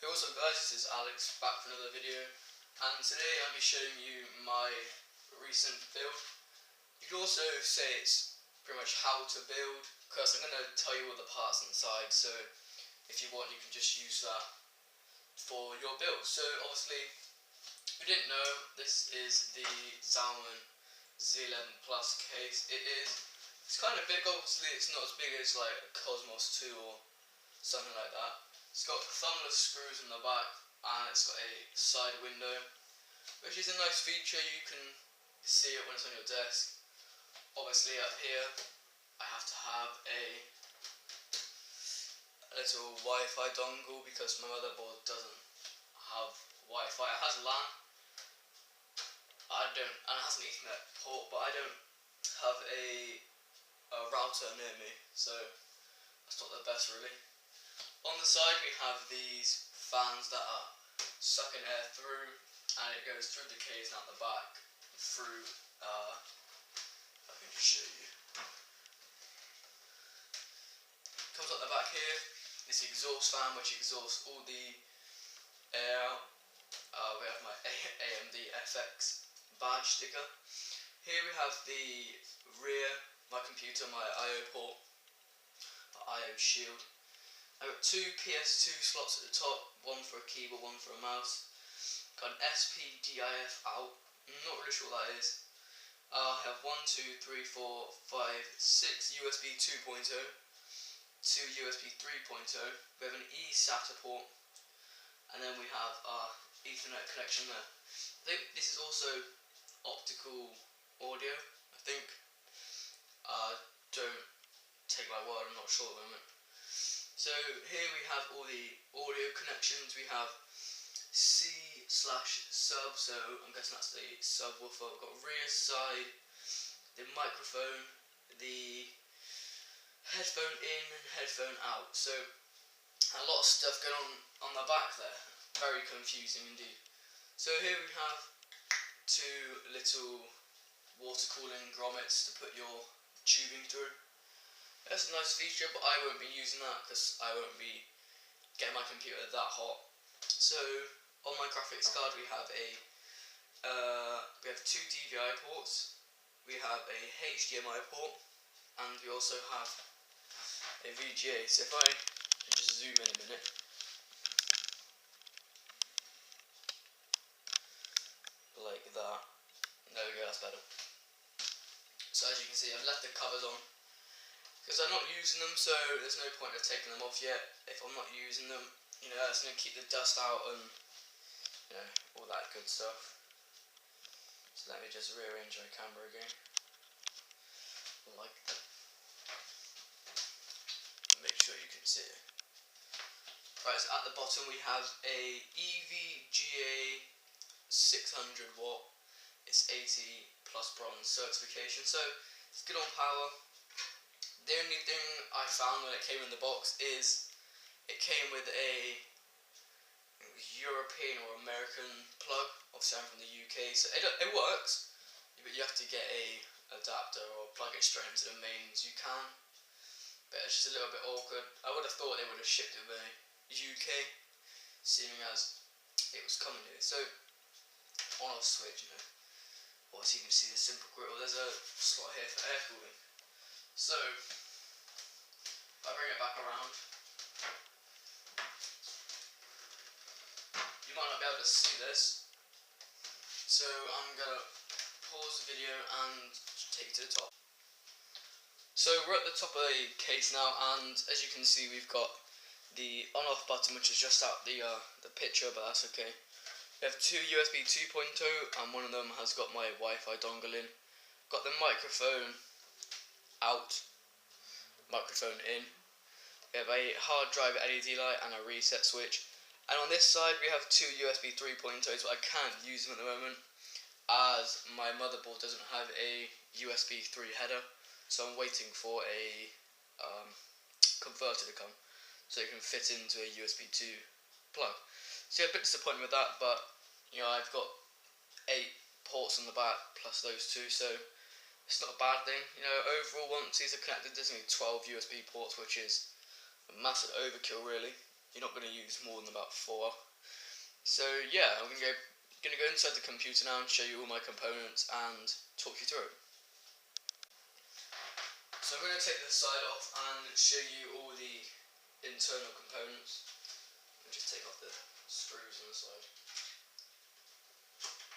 Hey, what's up guys, this is Alex back for another video, and today I'll be showing you my recent build. You could also say it's pretty much how to build, because I'm going to tell you all the parts inside, so if you want you can just use that for your build. So obviously, if you didn't know, this is the Zalman Z11 Plus case. It's kind of big. Obviously it's not as big as like a Cosmos 2 or something like that. It's got thumbless screws in the back, and it's got a side window, which is a nice feature. You can see it when it's on your desk. Obviously up here I have to have a little Wi-Fi dongle because my motherboard doesn't have Wi-Fi. It has LAN, and it has an Ethernet port, but I don't have a router near me, so that's not the best really. On the side we have these fans that are sucking air through, and it goes through the case and out the back through, I can just show you. Comes out the back here, this exhaust fan which exhausts all the air out. We have my AMD FX badge sticker. Here we have the rear, my computer, my IO port, my IO shield. I've got two PS2 slots at the top, one for a keyboard, one for a mouse. Got an SPDIF out, I'm not really sure what that is. I have 1, 2, 3, 4, 5, 6 USB 2.0, 2 USB 3.0, we have an eSATA port, and then we have our Ethernet connection there. I think this is also optical audio, I think. Don't take my word, I'm not sure at the moment. So here we have all the audio connections. We have C/sub, so I'm guessing that's the subwoofer. We've got rear, side, the microphone, the headphone in and headphone out. So a lot of stuff going on the back there. Very confusing indeed. So here we have two little water cooling grommets to put your tubing through. That's a nice feature, but I won't be using that because I won't be getting my computer that hot. So on my graphics card we have two DVI ports, we have a HDMI port, and we also have a VGA. So if I just zoom in a minute, like that, there we go, that's better. So as you can see, I've left the covers on because I'm not using them, so there's no point of taking them off yet. If I'm not using them, it's going to keep the dust out and all that good stuff. So let me just rearrange my camera again, like that. Make sure you can see it. Right, so at the bottom we have a EVGA 600 watt. It's 80 plus bronze certification, so it's good on power. The only thing I found when it came in the box is it came with a European or American plug. Obviously I'm from the UK, so it works, but you have to get a adapter or plug it straight into the mains. You can, but it's just a little bit awkward. I would have thought they would have shipped it with a UK, seeming as it was coming here. So on off switch, obviously you can see the simple grill. There's a slot here for air cooling. So if I bring it back around, you might not be able to see this, so I'm going to pause the video and take it to the top. So we're at the top of the case now, and as you can see we've got the on-off button, which is just out the picture, but that's okay. We have two USB 2.0, and one of them has got my Wi-Fi dongle in. Got the microphone out, microphone in. We have a hard drive LED light and a reset switch. And on this side we have two USB 3.0s, but I can't use them at the moment as my motherboard doesn't have a USB 3 header. So I'm waiting for a converter to come so it can fit into a USB 2 plug. So yeah, a bit disappointed with that, but I've got 8 ports on the back plus those two, so it's not a bad thing. Overall once these are connected there's only 12 USB ports, which is a massive overkill really. you're not going to use more than about 4. So yeah, I'm gonna go inside the computer now and show you all my components and talk you through it. So I'm going to take this side off and show you all the internal components. I'll just take off the screws on the side.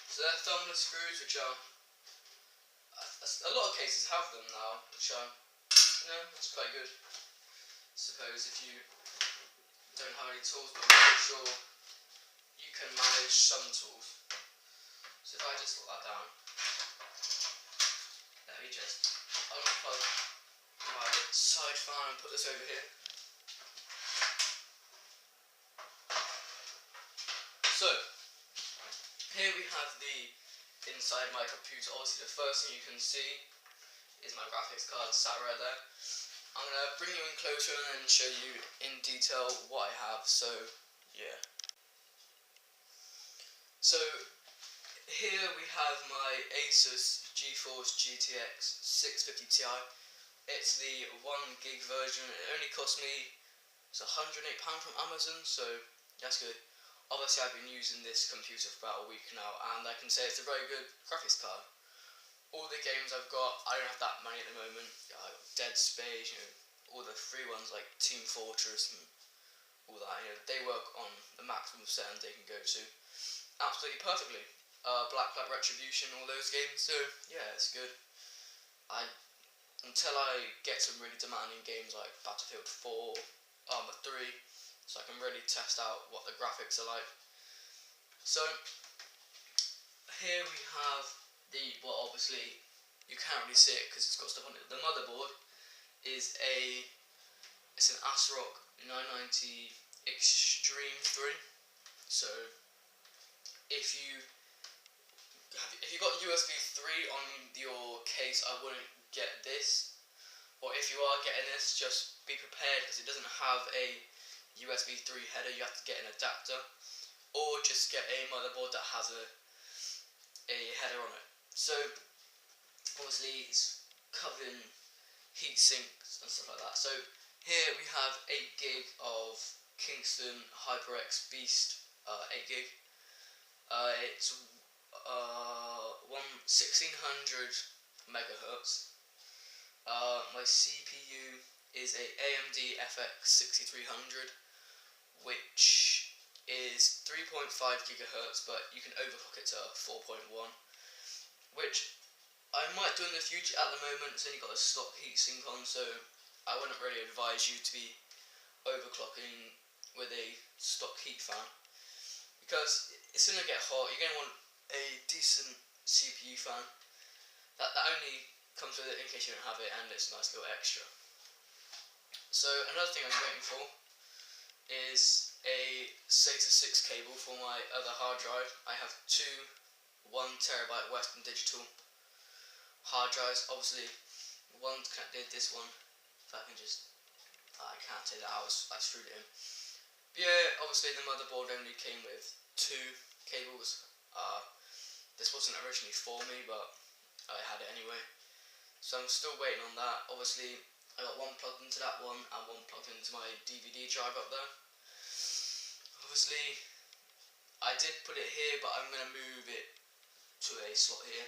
So they're thumbless screws, which are, a lot of cases have them now, which are, it's quite good. I suppose if you don't have any tools, but make sure you can manage some tools. So if I just put that down, let me just unplug my side fan and put this over here. So, here we have the inside my computer. Obviously the first thing you can see is my graphics card sat right there. I'm going to bring you in closer and then show you in detail what I have, so yeah. So, here we have my Asus GeForce GTX 650 Ti. It's the 1GB version. It only cost me £108 from Amazon, so that's good. Obviously I've been using this computer for about a week now, and I can say it's a very good graphics card. All the games I've got, I don't have that many at the moment. I've got Dead Space, all the free ones like Team Fortress and all that. They work on the maximum setting they can go to absolutely perfectly. Blacklight Retribution, all those games, so yeah, it's good. Until I get some really demanding games like Battlefield 4, Arma 3, so I can really test out what the graphics are like. So here we have well, obviously you can't really see it because it's got stuff on it. The motherboard is it's an ASRock 990 Extreme 3. So if you got USB 3 on your case, I wouldn't get this. Or if you are getting this, just be prepared because it doesn't have a USB 3 header. You have to get an adapter, or just get a motherboard that has a header on it. So obviously it's covered in heat sinks and stuff like that. So here we have 8GB of Kingston HyperX Beast 8GB. It's 1600 megahertz. My CPU is a AMD FX 6300, which is 3.5 gigahertz, but you can overclock it to 4.1, which I might do in the future. At the moment it's only got a stock heatsink on, so I wouldn't really advise you to be overclocking with a stock heat fan, because it's going to get hot. You're going to want a decent CPU fan. That only comes with it in case you don't have it, and it's a nice little extra. So another thing I'm waiting for is a SATA 6 cable for my other hard drive. I have two 1TB Western Digital hard drives. Obviously one's connected, this one, if I can just, I can't take that out, I screwed it in. But yeah, obviously the motherboard only came with two cables. This wasn't originally for me, but I had it anyway. So I'm still waiting on that. Obviously I got one plugged into that one and one plugged into my DVD drive up there. Obviously I did put it here, but I'm going to move it to a slot here.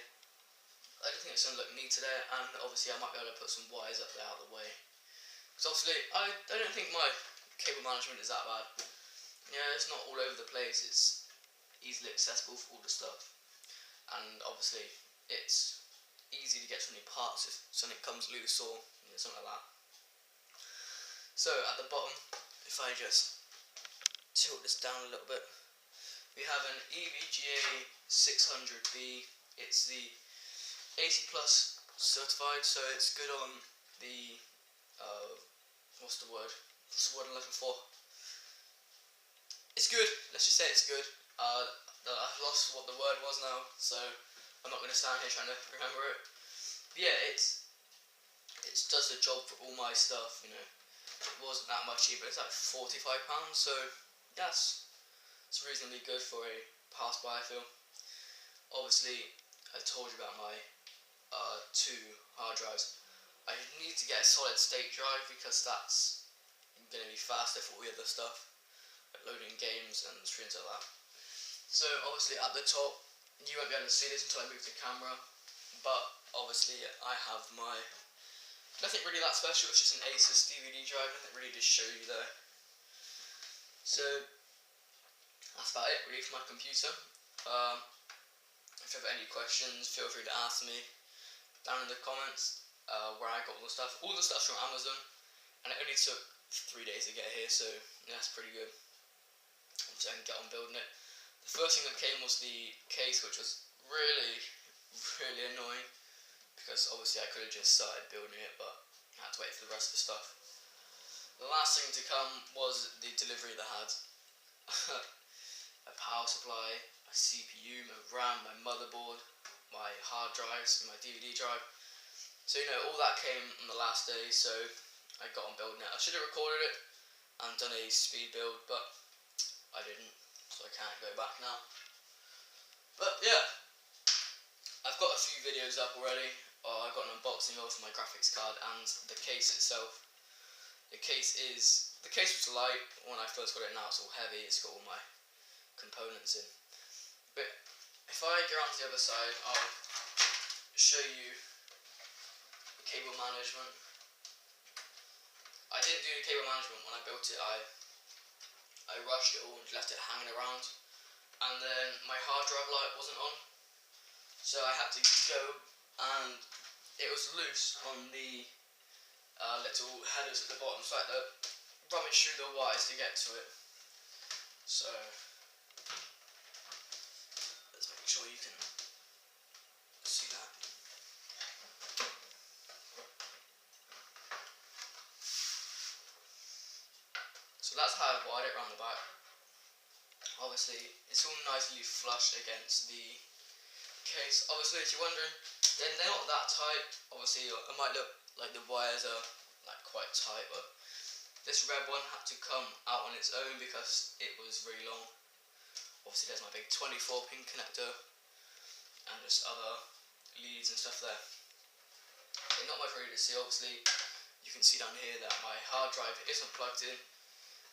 I don't think it's going to look neat today, and obviously I might be able to put some wires up there out of the way. Because obviously I don't think my cable management is that bad. Yeah, it's not all over the place, it's easily accessible for all the stuff. And obviously it's easy to get to any parts if something comes loose or something like that. So at the bottom, if I just tilt this down a little bit, we have an EVGA 600B. It's the 80 plus certified, so it's good on the what's the word I'm looking for? It's good, let's just say it's good. I've lost what the word was now, so I'm not going to stand here trying to remember it. But yeah, it does the job for all my stuff. It wasn't that much cheaper. It's like £45, so it's reasonably good for a pass-by, I feel. Obviously, I told you about my two hard drives. I need to get a solid state drive because that's going to be faster for all the other stuff. like loading games and screens like that. So obviously at the top, you won't be able to see this until I move the camera, but obviously I have my, nothing really that special, it's just an Asus DVD drive, nothing really to show you there. So that's about it really for my computer. If you have any questions, feel free to ask me down in the comments where I got all the stuff. All the stuff's from Amazon, and it only took 3 days to get here, so yeah, that's pretty good. Obviously I can get on building it. The first thing that came was the case, which was really annoying, because obviously I could have just started building it, but I had to wait for the rest of the stuff. The last thing to come was the delivery that had a power supply, a CPU, my RAM, my motherboard, my hard drives, and my DVD drive. So you know, all that came on the last day, so I got on building it. I should have recorded it and done a speed build, but I didn't, so I can't go back now. But yeah, I've got a few videos up already. I got an unboxing of my graphics card and the case itself. The case was light when I first got it. Now it's all heavy. It's got all my components in. But if I go on to the other side, I'll show you the cable management. I didn't do the cable management when I built it. I rushed it all and left it hanging around, and then my hard drive light wasn't on, so I had to go, and it was loose on the little headers at the bottom, so I had to rummage through the wires to get to it. So let's make sure you can see that. So that's how I wired it around the back. Obviously it's all nicely flush against the case. Obviously, if you're wondering, then they're not that tight. Obviously it might look like the wires are like quite tight, but this red one had to come out on its own because it was really long. Obviously there's my big 24 pin connector and just other leads and stuff there. Okay, not much really to see. Obviously you can see down here that my hard drive isn't plugged in,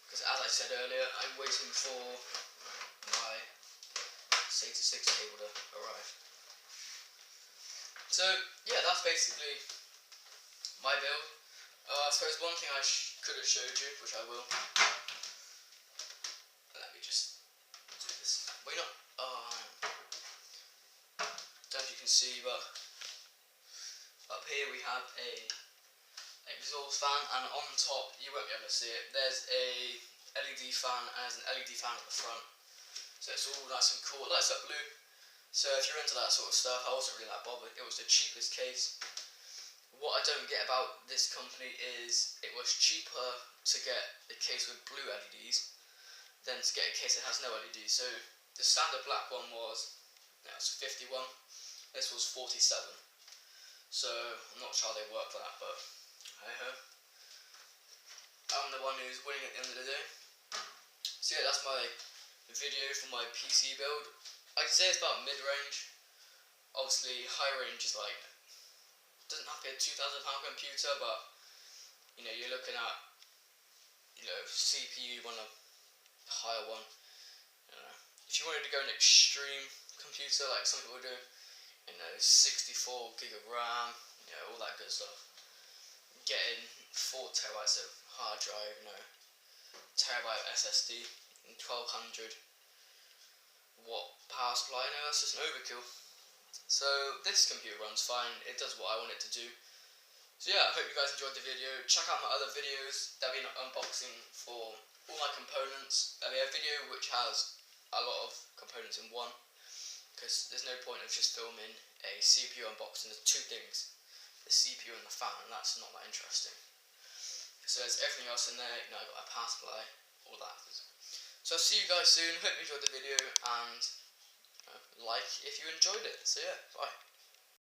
because as I said earlier, I'm waiting for my SATA 6 cable to arrive. So yeah, that's basically my build. I suppose one thing I could have showed you, which I will. Let me just do this. Well, not. Don't know if you can see, but up here we have a exhaust fan, and on top, you won't be able to see it, there's a LED fan, and there's an LED fan at the front. So it's all nice and cool. It lights up blue. So if you're into that sort of stuff, I wasn't really that bothered. It was the cheapest case. What I don't get about this company is it was cheaper to get a case with blue LEDs than to get a case that has no LEDs. So the standard black one was 51. This was 47. So I'm not sure how they work for that, but hey ho. I'm the one who's winning at the end of the day. So yeah, that's my video for my PC build. I'd say it's about mid-range. Obviously high range is like, doesn't have to be a £2,000 computer, but you know, you're looking at, you know, CPU on a higher one. You know, if you wanted to go an extreme computer like some people do, you know, 64 gig of RAM, you know, all that good stuff. Getting 4 terabytes of hard drive, you know, terabyte SSD, and 1200 watt power supply. You know, that's just an overkill. So this computer runs fine. It does what I want it to do. So yeah, I hope you guys enjoyed the video. Check out my other videos. There'll be an unboxing for all my components. There'll be a video which has a lot of components in one, because there's no point of just filming a CPU unboxing. There's two things, the CPU and the fan, and that's not that interesting. So there's everything else in there. You know, I've got a power supply, all that. So I'll see you guys soon. Hope you enjoyed the video, and like if you enjoyed it. So yeah, bye.